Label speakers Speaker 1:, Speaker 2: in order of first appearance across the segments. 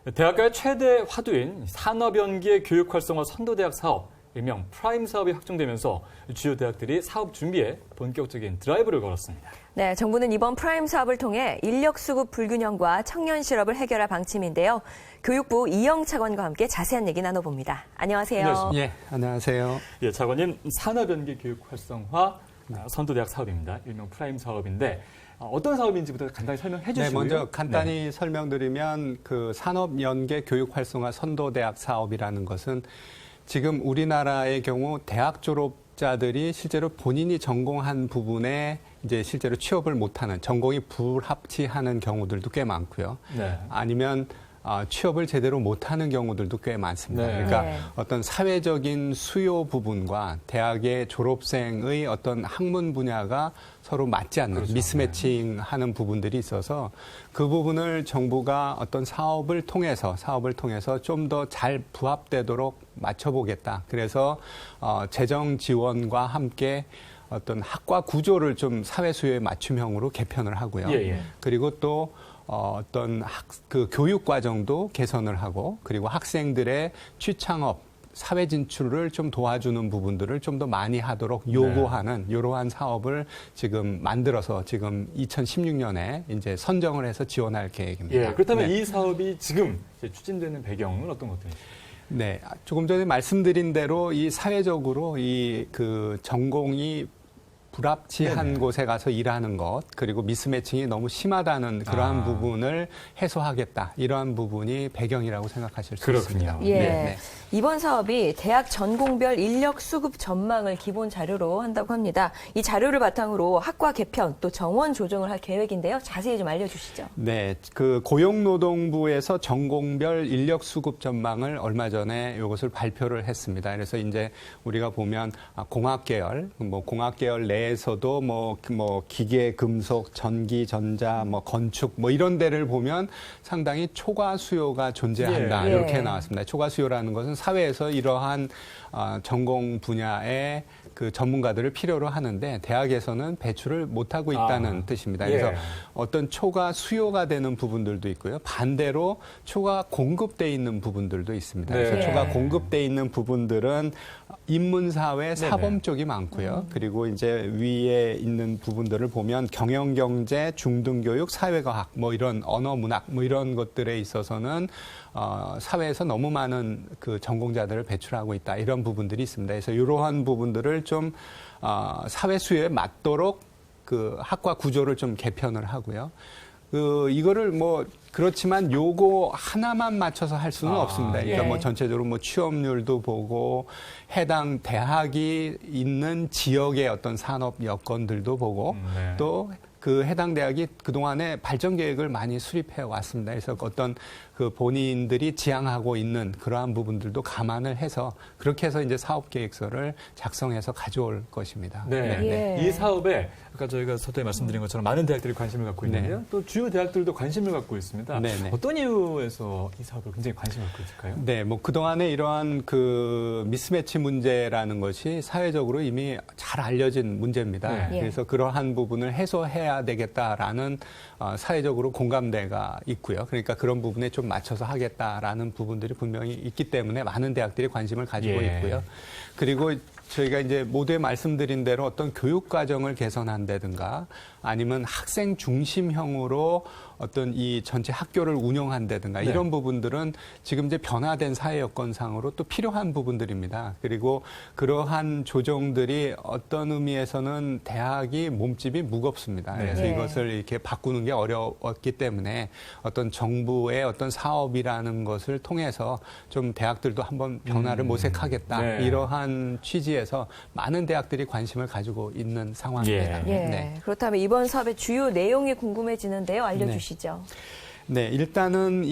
Speaker 1: 대학가의 최대 화두인 산업연계 교육 활성화 선도대학 사업, 일명 프라임 사업이 확정되면서 주요 대학들이 사업 준비에 본격적인 드라이브를 걸었습니다.
Speaker 2: 네, 정부는 이번 프라임 사업을 통해 인력 수급 불균형과 청년 실업을 해결할 방침인데요. 교육부 이영 차관과 함께 자세한 얘기 나눠봅니다. 안녕하세요.
Speaker 1: 안녕하십니까.
Speaker 3: 예, 안녕하세요.
Speaker 1: 예, 차관님, 산업연계 교육 활성화 선도대학 사업입니다. 일명 프라임 사업인데 어떤 사업인지부터 간단히 설명해 주시고요.
Speaker 3: 네, 먼저 간단히 설명드리면 그 산업연계 교육 활성화 선도대학 사업이라는 것은 지금 우리나라의 경우 대학 졸업자들이 실제로 본인이 전공한 부분에 이제 실제로 취업을 못하는, 전공이 불합치하는 경우들도 꽤 많고요.
Speaker 1: 네.
Speaker 3: 아니면 취업을 제대로 못하는 경우들도 꽤 많습니다.
Speaker 1: 네.
Speaker 3: 그러니까
Speaker 2: 네.
Speaker 3: 어떤 사회적인 수요 부분과 대학의 졸업생의 어떤 학문 분야가 서로 맞지 않는
Speaker 1: 그렇죠.
Speaker 3: 미스매칭하는 부분들이 있어서 그 부분을 정부가 어떤 사업을 통해서 좀 더 잘 부합되도록 맞춰보겠다. 그래서 재정 지원과 함께 어떤 학과 구조를 좀 사회 수요에 맞춤형으로 개편을 하고요.
Speaker 1: 예.
Speaker 3: 그리고 또 어떤 그 교육 과정도 개선을 하고, 그리고 학생들의 취창업, 사회 진출을 좀 도와주는 부분들을 좀 더 많이 하도록 요구하는 이러한 사업을 지금 만들어서 지금 2016년에 이제 선정을 해서 지원할 계획입니다.
Speaker 1: 예, 그렇다면
Speaker 3: 네.
Speaker 1: 이 사업이 지금 이제 추진되는 배경은 어떤 것들인지?
Speaker 3: 네, 조금 전에 말씀드린 대로 이 사회적으로 이 그 전공이 불합치한
Speaker 1: 네네.
Speaker 3: 곳에 가서 일하는 것, 그리고 미스매칭이 너무 심하다는 그러한 부분을 해소하겠다. 이러한 부분이 배경이라고 생각하실 수
Speaker 1: 그렇군요.
Speaker 3: 있습니다.
Speaker 2: 예.
Speaker 3: 네.
Speaker 2: 이번 사업이 대학 전공별 인력 수급 전망을 기본 자료로 한다고 합니다. 이 자료를 바탕으로 학과 개편 또 정원 조정을 할 계획인데요. 자세히 좀 알려주시죠.
Speaker 3: 네, 그 고용노동부에서 전공별 인력 수급 전망을 얼마 전에 이것을 발표를 했습니다. 그래서 이제 우리가 보면 공학계열, 공학계열 내에서도 뭐 기계, 금속, 전기, 전자, 건축 이런 데를 보면 상당히 초과 수요가 존재한다.
Speaker 2: 예.
Speaker 3: 이렇게 나왔습니다. 초과 수요라는 것은 사회에서 이러한 전공 분야의 그 전문가들을 필요로 하는데 대학에서는 배출을 못하고 있다는 뜻입니다. 그래서
Speaker 1: 예.
Speaker 3: 어떤 초과 수요가 되는 부분들도 있고요. 반대로 초과 공급돼 있는 부분들도 있습니다. 그래서
Speaker 1: 네.
Speaker 3: 초과 공급돼 있는 부분들은 인문사회, 사범 쪽이 많고요. 그리고 이제 위에 있는 부분들을 보면 경영경제, 중등교육, 사회과학, 이런 언어문학, 이런 것들에 있어서는 사회에서 너무 많은 그 전공자들을 배출하고 있다. 이런 부분들이 있습니다. 그래서 이러한 부분들을 좀 사회 수요에 맞도록 그 학과 구조를 좀 개편을 하고요. 이거를 그렇지만 요거 하나만 맞춰서 할 수는 없습니다. 그러니까
Speaker 2: 예.
Speaker 3: 전체적으로 취업률도 보고 해당 대학이 있는 지역의 어떤 산업 여건들도 보고
Speaker 1: 네.
Speaker 3: 또 그 해당 대학이 그동안에 발전 계획을 많이 수립해 왔습니다. 그래서 어떤 그 본인들이 지향하고 있는 그러한 부분들도 감안을 해서 그렇게 해서 이제 사업 계획서를 작성해서 가져올 것입니다.
Speaker 1: 네.
Speaker 2: 예.
Speaker 1: 이 사업에 아까 저희가 서두에 말씀드린 것처럼 많은 대학들이 관심을 갖고 있는데요.
Speaker 3: 네.
Speaker 1: 또 주요 대학들도 관심을 갖고 있습니다.
Speaker 3: 네네.
Speaker 1: 어떤 이유에서 이 사업을 굉장히 관심을 갖고 있을까요?
Speaker 3: 네, 그동안에 이러한 그 미스매치 문제라는 것이 사회적으로 이미 잘 알려진 문제입니다.
Speaker 1: 네.
Speaker 3: 그래서 그러한 부분을 해소해야 되겠다라는 사회적으로 공감대가 있고요. 그러니까 그런 부분에 좀 맞춰서 하겠다라는 부분들이 분명히 있기 때문에 많은 대학들이 관심을 가지고
Speaker 1: 예.
Speaker 3: 있고요. 그리고 저희가 이제 모두에 말씀드린 대로 어떤 교육 과정을 개선한다든가 아니면 학생 중심형으로 어떤 이 전체 학교를 운영한다든가
Speaker 1: 네.
Speaker 3: 이런 부분들은 지금 이제 변화된 사회 여건상으로 또 필요한 부분들입니다. 그리고 그러한 조정들이 어떤 의미에서는 대학이 몸집이 무겁습니다.
Speaker 1: 네.
Speaker 3: 그래서
Speaker 2: 네.
Speaker 3: 이것을 이렇게 바꾸는 게 어려웠기 때문에 어떤 정부의 어떤 사업이라는 것을 통해서 좀 대학들도 한번 변화를 모색하겠다.
Speaker 1: 네.
Speaker 3: 이러한 취지에서 많은 대학들이 관심을 가지고 있는 상황입니다.
Speaker 2: 예.
Speaker 3: 네.
Speaker 2: 그렇다면 이번 사업의 주요 내용이 궁금해지는데요. 알려주시죠.
Speaker 3: 네, 일단은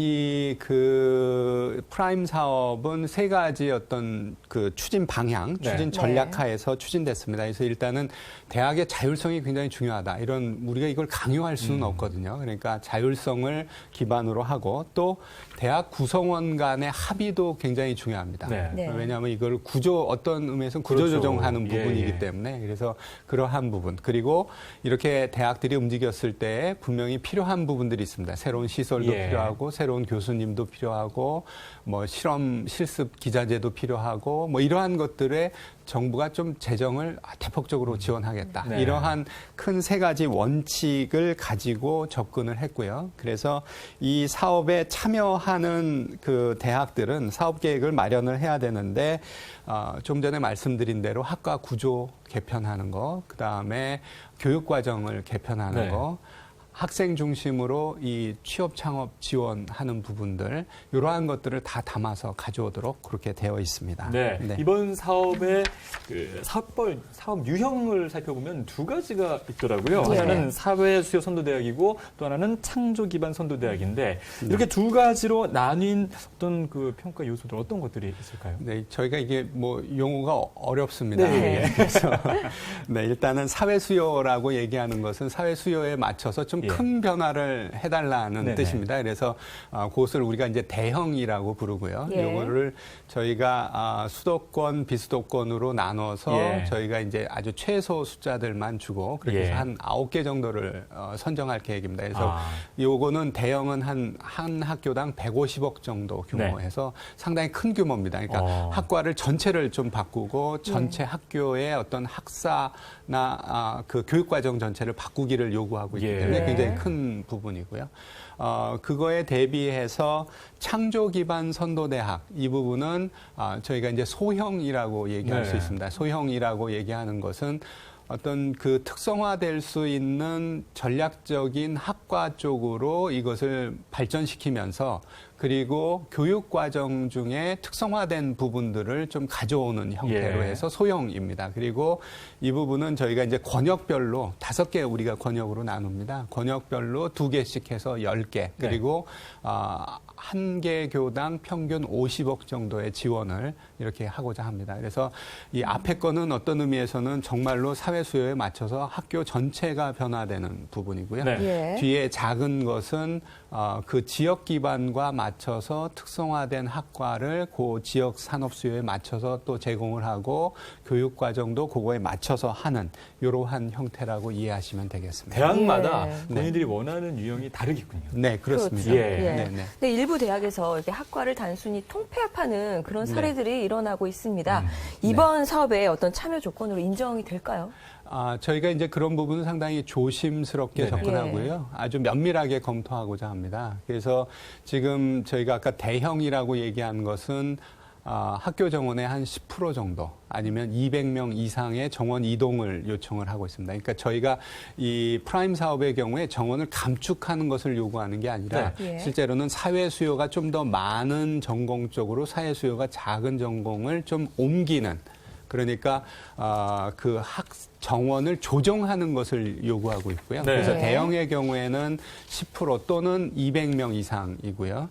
Speaker 3: 그 프라임 사업은 세 가지 어떤 그 추진 방향,
Speaker 1: 네.
Speaker 3: 추진 전략하에서 추진됐습니다. 그래서 일단은 대학의 자율성이 굉장히 중요하다. 우리가 이걸 강요할 수는 없거든요. 그러니까 자율성을 기반으로 하고 또 대학 구성원 간의 합의도 굉장히 중요합니다.
Speaker 1: 네.
Speaker 2: 네.
Speaker 3: 왜냐하면 이걸 어떤 의미에서는
Speaker 1: 그렇죠.
Speaker 3: 구조조정하는
Speaker 1: 예,
Speaker 3: 부분이기
Speaker 1: 예.
Speaker 3: 때문에 그래서 그러한 부분 그리고 이렇게 대학들이 움직였을 때 분명히 필요한 부분들이 있습니다. 새로운 시설 시설도
Speaker 1: 예.
Speaker 3: 필요하고 새로운 교수님도 필요하고 뭐 실험 실습 기자재도 필요하고 뭐 이러한 것들에 정부가 좀 재정을 대폭적으로 지원하겠다.
Speaker 1: 네.
Speaker 3: 이러한 큰 세 가지 원칙을 가지고 접근을 했고요. 그래서 이 사업에 참여하는 그 대학들은 사업 계획을 마련을 해야 되는데 좀 전에 말씀드린 대로 학과 구조 개편하는 거, 그다음에 교육 과정을 개편하는
Speaker 1: 네.
Speaker 3: 거, 학생 중심으로 이 취업 창업 지원하는 부분들 이러한 것들을 다 담아서 가져오도록 그렇게 되어 있습니다.
Speaker 1: 네. 이번 사업의 그 사업 유형을 살펴보면 두 가지가 있더라고요.
Speaker 2: 네.
Speaker 1: 하나는 사회 수요 선도대학이고 또 하나는 창조 기반 선도대학인데 이렇게 두 가지로 나뉜 어떤 그 평가 요소들 어떤 것들이 있을까요?
Speaker 3: 네, 저희가 이게 뭐 용어가 어렵습니다.
Speaker 1: 네.
Speaker 3: 그래서 네, 일단은 사회 수요라고 얘기하는 것은 사회 수요에 맞춰서 좀 큰 변화를 해달라는
Speaker 1: 네네.
Speaker 3: 뜻입니다. 그래서 그것을 우리가 이제 대형이라고 부르고요.
Speaker 2: 예.
Speaker 3: 이거를 저희가 수도권, 비수도권으로 나눠서
Speaker 1: 예.
Speaker 3: 저희가 이제 아주 최소 숫자들만 주고 그렇게 해서
Speaker 1: 예.
Speaker 3: 한 9개 정도를 선정할 계획입니다. 그래서 요거는 대형은 한 학교당 150억 정도 규모에서 상당히 큰 규모입니다. 그러니까 학과를 전체를 좀 바꾸고 전체 학교의 어떤 학사나 그 교육과정 전체를 바꾸기를 요구하고 있기
Speaker 1: 예.
Speaker 3: 때문에 굉장히
Speaker 2: 네.
Speaker 3: 큰 부분이고요. 그거에 대비해서 창조 기반 선도대학 이 부분은 저희가 이제 소형이라고 얘기할
Speaker 1: 네.
Speaker 3: 수 있습니다. 소형이라고 얘기하는 것은 어떤 그 특성화될 수 있는 전략적인 학과 쪽으로 이것을 발전시키면서 그리고 교육 과정 중에 특성화된 부분들을 좀 가져오는 형태로
Speaker 1: 예.
Speaker 3: 해서 소형입니다. 그리고 이 부분은 저희가 이제 권역별로 5개 우리가 권역으로 나눕니다. 권역별로 2개씩 해서 10개. 그리고 한 개 교당 평균 50억 정도의 지원을 이렇게 하고자 합니다. 그래서 이 앞에 거는 어떤 의미에서는 정말로 사회 수요에 맞춰서 학교 전체가 변화되는 부분이고요.
Speaker 1: 네.
Speaker 2: 예.
Speaker 3: 뒤에 작은 것은 그 지역 기반과 맞춰서 특성화된 학과를 그 지역 산업 수요에 맞춰서 또 제공을 하고 교육 과정도 그거에 맞춰서 하는 이러한 형태라고 이해하시면 되겠습니다.
Speaker 1: 대학마다
Speaker 2: 예.
Speaker 1: 본인들이 원하는 유형이 다르겠군요.
Speaker 3: 네, 그렇습니다.
Speaker 1: 그렇죠.
Speaker 2: 예.
Speaker 3: 네, 네.
Speaker 2: 근데 일부 대학에서 이렇게 학과를 단순히 통폐합하는 그런 사례들이 일어나고 있습니다. 이번 사업에 어떤 참여 조건으로 인정이 될까요?
Speaker 3: 저희가 이제 그런 부분은 상당히 조심스럽게
Speaker 1: 네네.
Speaker 3: 접근하고요. 아주 면밀하게 검토하고자 합니다. 그래서 지금 저희가 아까 대형이라고 얘기한 것은 학교 정원의 한 10% 정도 아니면 200명 이상의 정원 이동을 요청을 하고 있습니다. 그러니까 저희가 이 프라임 사업의 경우에 정원을 감축하는 것을 요구하는 게 아니라
Speaker 2: 네. 예.
Speaker 3: 실제로는 사회 수요가 좀 더 많은 전공 쪽으로 사회 수요가 작은 전공을 좀 옮기는 그러니까 그 정원을 조정하는 것을 요구하고 있고요.
Speaker 1: 네.
Speaker 3: 그래서
Speaker 2: 네.
Speaker 3: 대형의 경우에는 10% 또는 200명 이상이고요.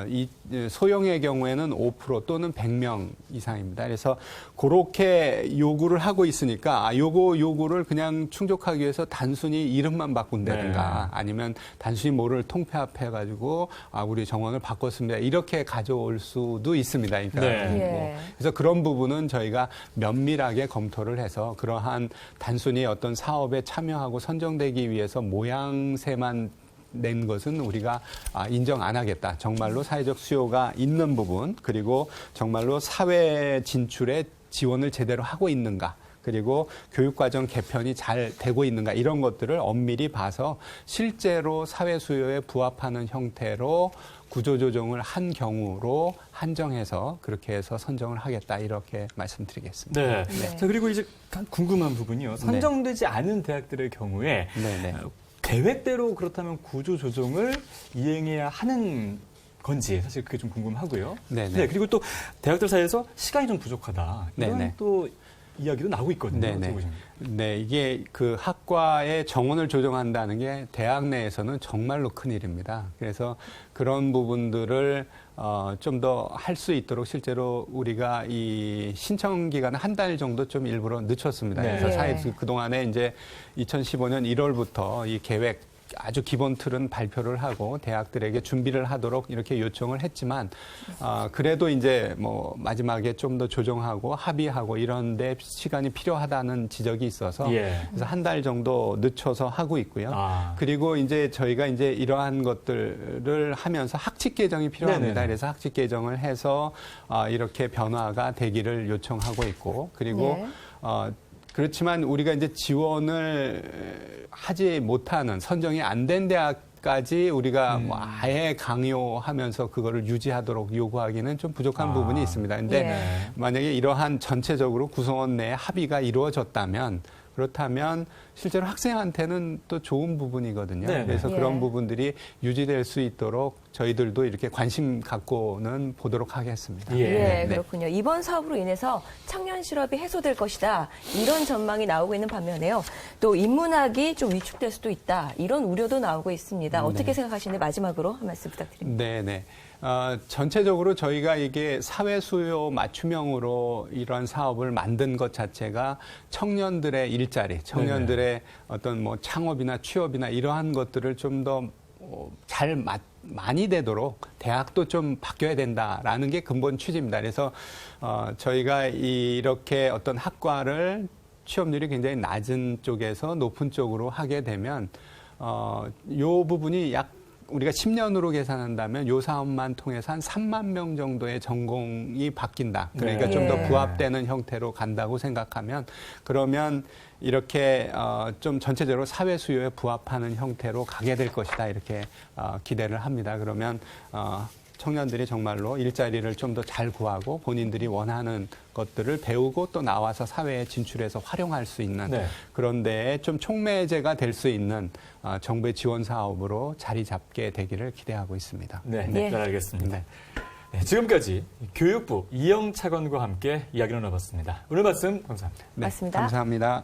Speaker 3: 이 소형의 경우에는 5% 또는 100명 이상입니다. 그래서 그렇게 요구를 하고 있으니까 요거 요구를 그냥 충족하기 위해서 단순히 이름만 바꾼다든가 아니면 단순히 뭐를 통폐합해가지고 우리 정원을 바꿨습니다. 이렇게 가져올 수도 있습니다. 그러니까
Speaker 2: 네.
Speaker 3: 그래서 그런 부분은 저희가 면밀하게 검토를 해서 그러한 단순히 어떤 사업에 참여하고 선정되기 위해서 모양새만 낸 것은 우리가 인정 안 하겠다. 정말로 사회적 수요가 있는 부분 그리고 정말로 사회 진출에 지원을 제대로 하고 있는가. 그리고 교육과정 개편이 잘 되고 있는가 이런 것들을 엄밀히 봐서 실제로 사회 수요에 부합하는 형태로 구조조정을 한 경우로 한정해서 그렇게 해서 선정을 하겠다 이렇게 말씀드리겠습니다.
Speaker 1: 네.
Speaker 2: 네.
Speaker 1: 자, 그리고 이제 궁금한 부분이요. 선정되지 않은 대학들의 경우에
Speaker 3: 네네.
Speaker 1: 계획대로 그렇다면 구조 조정을 이행해야 하는 건지 사실 그게 좀 궁금하고요.
Speaker 3: 네네.
Speaker 1: 네, 그리고 또 대학들 사이에서 시간이 좀 부족하다. 이런
Speaker 3: 네네.
Speaker 1: 또 이야기도 나오고 있거든요.
Speaker 3: 네네.
Speaker 1: 어떻게 보십니까?
Speaker 3: 네, 이게 그 학과의 정원을 조정한다는 게 대학 내에서는 정말로 큰 일입니다. 그래서 그런 부분들을 좀 더 할 수 있도록 실제로 우리가 이 신청 기간을 한 달 정도 좀 일부러 늦췄습니다.
Speaker 1: 네.
Speaker 3: 그래서
Speaker 2: 네.
Speaker 3: 그동안에 이제 2015년 1월부터 이 계획 아주 기본 틀은 발표를 하고 대학들에게 준비를 하도록 이렇게 요청을 했지만 그래도 이제 뭐 마지막에 좀 더 조정하고 합의하고 이런데 시간이 필요하다는 지적이 있어서 그래서 한 달 정도 늦춰서 하고 있고요. 그리고 이제 저희가 이제 이러한 것들을 하면서 학칙 개정이 필요합니다.
Speaker 1: 네네.
Speaker 3: 그래서 학칙 개정을 해서 이렇게 변화가 되기를 요청하고 있고 그리고 그렇지만 우리가 이제 지원을 하지 못하는 선정이 안 된 대학까지 우리가 뭐 아예 강요하면서 그거를 유지하도록 요구하기는 좀 부족한 부분이 있습니다. 근데 만약에 이러한 전체적으로 구성원 내 합의가 이루어졌다면 그렇다면 실제로 학생한테는 또 좋은 부분이거든요.
Speaker 1: 네네.
Speaker 3: 그래서 그런 부분들이 유지될 수 있도록 저희들도 이렇게 관심 갖고는 보도록 하겠습니다.
Speaker 2: 예, 그렇군요. 이번 사업으로 인해서 청년 실업이 해소될 것이다. 이런 전망이 나오고 있는 반면에요. 또 인문학이 좀 위축될 수도 있다. 이런 우려도 나오고 있습니다. 어떻게 생각하시는지 마지막으로 한 말씀 부탁드립니다.
Speaker 3: 네네. 전체적으로 저희가 이게 사회 수요 맞춤형으로 이런 사업을 만든 것 자체가 청년들의 일자리, 청년들의 어떤 뭐 창업이나 취업이나 이러한 것들을 좀 더 많이 되도록 대학도 좀 바뀌어야 된다라는 게 근본 취지입니다. 그래서 저희가 이렇게 어떤 학과를 취업률이 굉장히 낮은 쪽에서 높은 쪽으로 하게 되면 요 부분이 우리가 10년으로 계산한다면 요 사업만 통해서 한 3만 명 정도의 전공이 바뀐다. 그러니까 좀 더 부합되는 형태로 간다고 생각하면 그러면 이렇게 좀 전체적으로 사회 수요에 부합하는 형태로 가게 될 것이다. 이렇게 기대를 합니다. 그러면 청년들이 정말로 일자리를 좀 더 잘 구하고 본인들이 원하는 것들을 배우고 또 나와서 사회에 진출해서 활용할 수 있는 그런 데에 좀 촉매제가 될 수 있는 정부의 지원 사업으로 자리 잡게 되기를 기대하고 있습니다.
Speaker 1: 네, 잘 알겠습니다. 지금까지 교육부 이영 차관과 함께 이야기를 나눠봤습니다. 오늘 말씀 감사합니다.
Speaker 2: 맞습니다.
Speaker 3: 감사합니다.